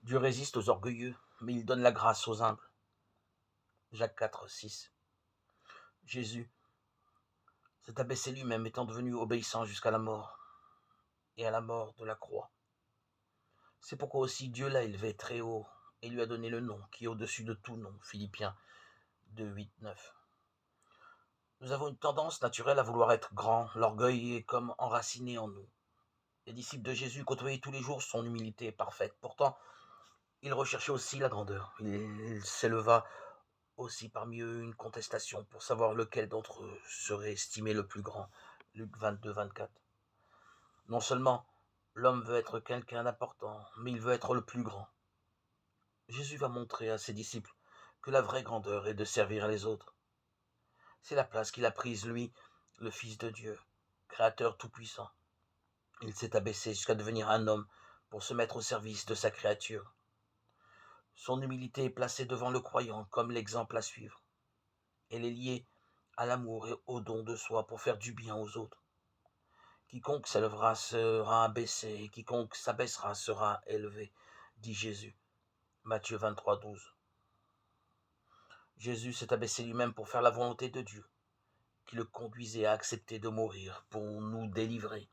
Dieu résiste aux orgueilleux, mais il donne la grâce aux humbles. Jacques 4, 6. Jésus s'est abaissé lui-même, étant devenu obéissant jusqu'à la mort, et à la mort de la croix. C'est pourquoi aussi Dieu l'a élevé très haut, et lui a donné le nom qui est au-dessus de tout nom. Philippiens 2, 8, 9. Nous avons une tendance naturelle à vouloir être grand, l'orgueil est comme enraciné en nous. Les disciples de Jésus côtoyaient tous les jours son humilité parfaite. Pourtant, ils recherchaient aussi la grandeur. Il s'éleva aussi parmi eux une contestation pour savoir lequel d'entre eux serait estimé le plus grand. Luc 22, 24. Non seulement l'homme veut être quelqu'un d'important, mais il veut être le plus grand. Jésus va montrer à ses disciples que la vraie grandeur est de servir les autres. C'est la place qu'il a prise, lui, le Fils de Dieu, Créateur tout-puissant. Il s'est abaissé jusqu'à devenir un homme pour se mettre au service de sa créature. Son humilité est placée devant le croyant comme l'exemple à suivre. Elle est liée à l'amour et au don de soi pour faire du bien aux autres. Quiconque s'élèvera sera abaissé, et quiconque s'abaissera sera élevé, dit Jésus. Matthieu 23, 12. Jésus s'est abaissé lui-même pour faire la volonté de Dieu, qui le conduisait à accepter de mourir pour nous délivrer.